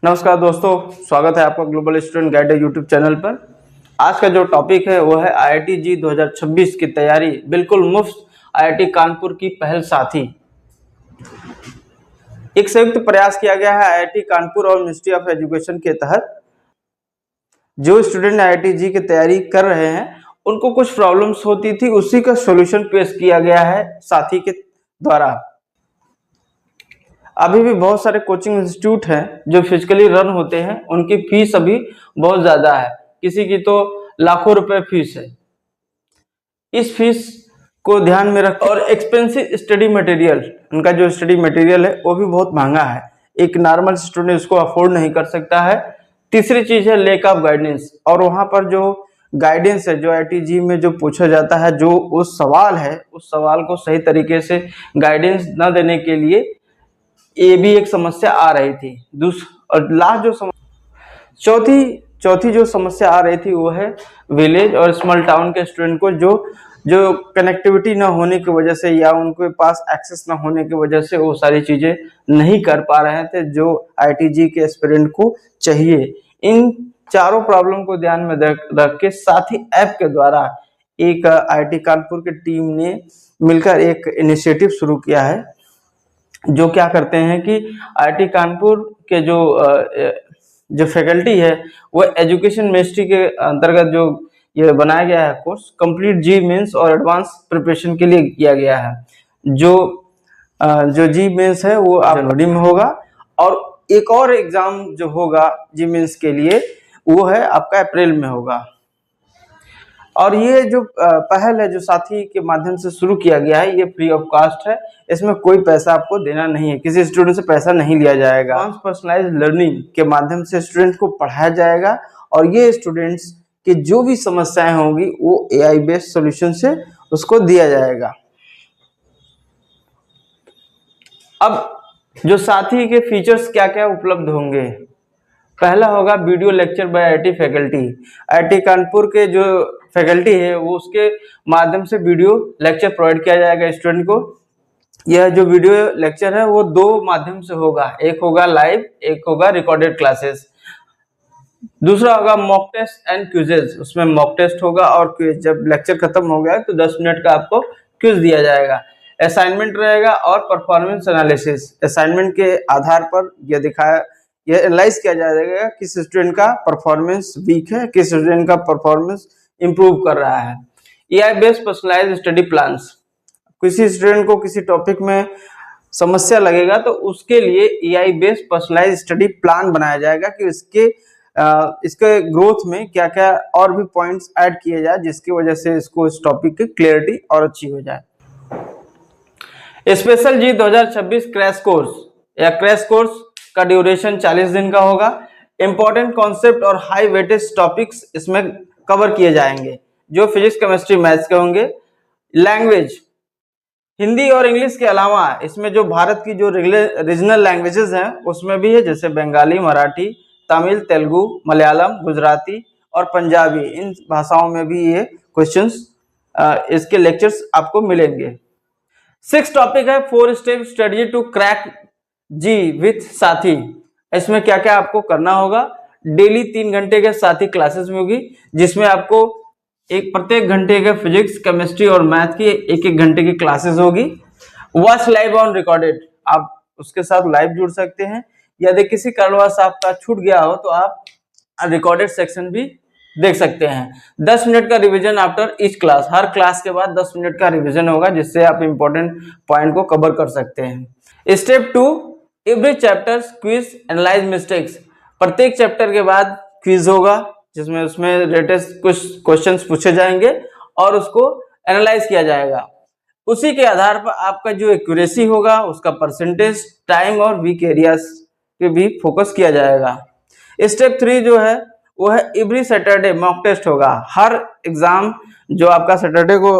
नमस्कार दोस्तों, स्वागत है आपका global student guide YouTube channel पर। आज का जो टॉपिक है वो है IIT जी 2026 की तैयारी बिल्कुल मुफ्त। IIT कानपुर की पहल साथी। एक संयुक्त प्रयास किया गया है IIT कानपुर और मिनिस्ट्री ऑफ एजुकेशन के तहत। जो स्टूडेंट IIT जी की तैयारी कर रहे हैं उनको कुछ प्रॉब्लम्स होती थी, उसी का सॉल्यूशन पेश किया गया है साथी के द्वारा। अभी भी बहुत सारे कोचिंग इंस्टीट्यूट हैं जो फिजिकली रन होते हैं, उनकी फीस अभी बहुत ज्यादा है, किसी की तो लाखों रुपए फीस है। इस फीस को ध्यान में रख और एक्सपेंसिव स्टडी मटेरियल, उनका जो स्टडी मटेरियल है वो भी बहुत महंगा है, एक नॉर्मल स्टूडेंट उसको अफोर्ड नहीं कर सकता है। तीसरी चीज है लेक ऑफ गाइडेंस, और वहां पर जो गाइडेंस है जो IIT जी में जो पूछा जाता है, जो उस सवाल है उस सवाल को सही तरीके से गाइडेंस न देने के लिए ये भी एक समस्या आ रही थी। और लास्ट जो चौथी जो समस्या आ रही थी वो है विलेज और स्मॉल टाउन के स्टूडेंट को जो कनेक्टिविटी ना होने की वजह से या उनके पास एक्सेस ना होने की वजह से वो सारी चीजें नहीं कर पा रहे थे जो IIT जी के एस्पिरेंट को चाहिए। इन चारों प्रॉब्लम को ध्यान में रख के साथी ऐप के द्वारा एक IIT कानपुर की टीम ने मिलकर एक इनिशिएटिव शुरू किया है, जो क्या करते हैं कि IIT कानपुर के जो फैकल्टी है वो एजुकेशन मिनिस्ट्री के अंतर्गत जो ये बनाया गया है कोर्स, कंप्लीट जी मेंस और एडवांस प्रिपरेशन के लिए किया गया है। जो जी मेंस है वो जनवरी में होगा, और एक और एग्जाम जो होगा जी मेंस के लिए वो है आपका अप्रैल में होगा। और ये जो पहल है जो साथी के माध्यम से शुरू किया गया है, ये फ्री ऑफ कॉस्ट है, इसमें कोई पैसा आपको देना नहीं है, किसी स्टूडेंट से पैसा नहीं लिया जाएगा। पर्सनलाइज्ड लर्निंग के माध्यम से स्टूडेंट को पढ़ाया जाएगा, और ये स्टूडेंट्स की जो भी समस्याएं होंगी वो AI बेस्ड सॉल्यूशन से उसको दिया जाएगा। अब जो साथी के फीचर्स क्या क्या उपलब्ध होंगे, पहला होगा video lecture by IIT faculty. IIT Kanpur के जो फैकल्टी है वो उसके माध्यम से वीडियो लेक्चर प्रोवाइड किया जाएगा स्टूडेंट को। यह जो वीडियो लेक्चर है वो दो माध्यम से होगा, एक होगा लाइव, एक होगा रिकॉर्डेड क्लासेस। दूसरा होगा मॉक टेस्ट एंड क्विजेज, उसमें मॉक टेस्ट होगा और क्विज। जब लेक्चर खत्म हो गया तो 10 मिनट का आपको क्विज दिया जाएगा। असाइनमेंट रहेगा और परफॉर्मेंस एनालिसिस, असाइनमेंट के आधार पर यह एनालाइज किया जाएगा किस स्टूडेंट का परफॉर्मेंस वीक है, किस स्टूडेंट का परफॉर्मेंस इंप्रूव कर रहा है। AI based personalised study plans, किसी स्टूडेंट को किसी टॉपिक में समस्या लगेगा तो उसके लिए AI based personalised study plan बनाया जाएगा कि इसके ग्रोथ में क्या क्या और भी पॉइंट्स ऐड किए जाए, जिसकी वजह से इसको इस टॉपिक की क्लियरिटी और अच्छी हो जाए। स्पेशल जी 2026 क्रैश कोर्स या क्रैश कोर्स का ड्यूरेशन 40 दिन का होगा। इंपॉर्टेंट कॉन्सेप्ट और हाई वेटेज टॉपिक्स इसमें कवर किए जाएंगे, जो फिजिक्स केमिस्ट्री मैथ्स के होंगे। लैंग्वेज हिंदी और इंग्लिश के अलावा इसमें जो भारत की जो रीजनल लैंग्वेजेस हैं उसमें भी है, जैसे बंगाली, मराठी, तमिल, तेलुगु, मलयालम, गुजराती और पंजाबी, इन भाषाओं में भी ये क्वेश्चंस इसके लेक्चर्स आपको मिलेंगे। 6 टॉपिक है 4 step strategy to crack JEE with Sathi. इसमें क्या क्या आपको करना होगा, डेली 3 घंटे के साथी क्लासेस में होगी, जिसमें आपको प्रत्येक घंटे के फिजिक्स, केमिस्ट्री और मैथ की 1-1 घंटे की क्लासेस होगी। वॉच लाइव ऑन रिकॉर्डेड, आप उसके साथ लाइव जुड़ सकते हैं। यदि किसी कारणवश आपका छूट गया हो तो आप रिकॉर्डेड सेक्शन भी देख सकते हैं। 10 मिनट का रिवीजन आफ्टर ईच क्लास, हर क्लास के बाद 10 मिनट का रिवीजन होगा, जिससे आप इंपॉर्टेंट पॉइंट को कवर कर सकते हैं। Step 2 every chapter quiz analyse mistakes, प्रत्येक चैप्टर के बाद क्विज होगा, जिसमें उसमें लेटेस्ट कुछ क्वेश्चंस पूछे जाएंगे और उसको एनालाइज किया जाएगा। उसी के आधार पर आपका जो एक्यूरेसी होगा उसका परसेंटेज, टाइम और वीक एरियाज पे भी फोकस किया जाएगा। स्टेप 3 जो है वो है एवरी सैटरडे मॉक टेस्ट होगा। हर एग्जाम जो आपका सैटरडे को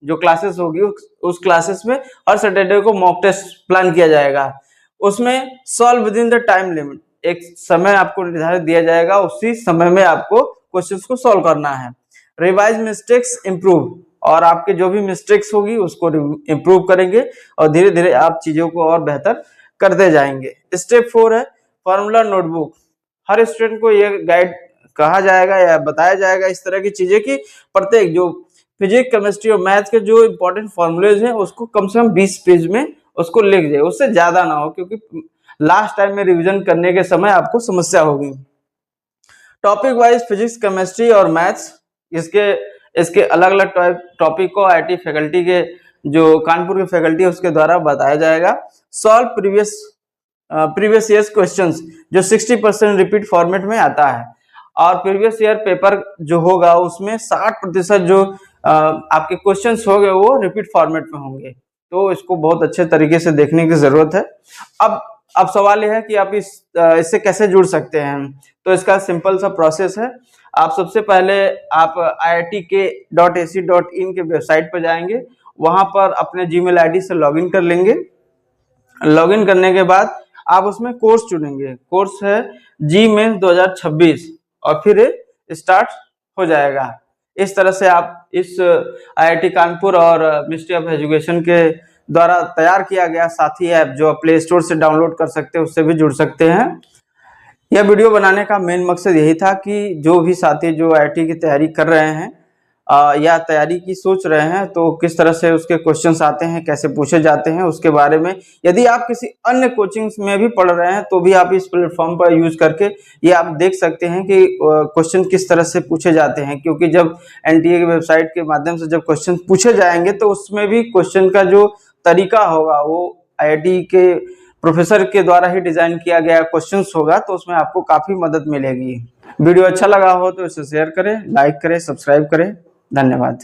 जो क्लासेस होगी उस क्लासेस में हर सैटरडे को मॉक टेस्ट प्लान किया जाएगा। उसमें solve with in the time limit, एक समय आपको निर्धारित दिया जाएगा, उसी समय में आपको क्वेश्चंस को सॉल्व करना है। रिवाइज मिस्टेक्स इंप्रूव, और आपके जो भी मिस्टेक्स होगी उसको इंप्रूव करेंगे और धीरे धीरे आप चीजों को और बेहतर करते जाएंगे। स्टेप 4 है फॉर्मूला नोटबुक, हर स्टूडेंट को ये गाइड कहा जाएगा या बताया जाएगा इस तरह की चीजें कि प्रत्येक जो फिजिक्स केमिस्ट्री और मैथ के जो इंपॉर्टेंट फॉर्मूलेज हैं उसको कम से कम 20 पेज में उसको लिख जाए, उससे ज्यादा ना हो, क्योंकि लास्ट टाइम में रिवीजन करने के समय आपको समस्या होगी। टॉपिक वाइज फिजिक्स केमिस्ट्री और मैथ्स, इसके अलग अलग टॉपिक को आईटी फैकल्टी के जो कानपुर की फैकल्टी है उसके द्वारा बताया जाएगा। सॉल्व प्रीवियस ईयर्स क्वेश्चंस जो 60% रिपीट फॉर्मेट में आता है, और प्रीवियस ईयर पेपर जो होगा उसमें 60% जो आपके क्वेश्चंस होंगे वो रिपीट फॉर्मेट में होंगे, तो इसको बहुत अच्छे तरीके से देखने की जरूरत है। अब सवाल यह है कि आप इससे कैसे जुड़ सकते हैं, तो इसका सिंपल सा प्रोसेस है। आप सबसे पहले आप iitk.ac.in के वेबसाइट पर जाएंगे, वहां पर अपने जीमेल आईडी से लॉगिन कर लेंगे। लॉगिन करने के बाद आप उसमें कोर्स चुनेंगे, कोर्स है जी-मेंस 2026 और फिर स्टार्ट हो जाएगा। इस तरह से आप इस आईआईटी कानपुर और मिनिस्ट्री ऑफ एजुकेशन के द्वारा तैयार किया गया साथी ऐप जो प्ले स्टोर से डाउनलोड कर सकते हैं उससे भी जुड़ सकते हैं। यह वीडियो बनाने का मेन मकसद यही था कि जो भी साथी जो आईआईटी की तैयारी कर रहे हैं या तैयारी की सोच रहे हैं तो किस तरह से उसके क्वेश्चंस आते हैं, कैसे पूछे जाते हैं, उसके बारे में यदि आप किसी अन्य कोचिंग्स में भी पढ़ रहे हैं तो भी आप इस प्लेटफॉर्म पर यूज करके ये आप देख सकते हैं कि क्वेश्चन किस तरह से पूछे जाते हैं, क्योंकि जब एनटीए की वेबसाइट के माध्यम से जब क्वेश्चन पूछे जाएंगे तो उसमें भी क्वेश्चन का जो तरीका होगा वो आईआईटी के प्रोफेसर के द्वारा ही डिजाइन किया गया क्वेश्चंस होगा, तो उसमें आपको काफी मदद मिलेगी। वीडियो अच्छा लगा हो तो इसे शेयर करें, लाइक करें, सब्सक्राइब करें। धन्यवाद।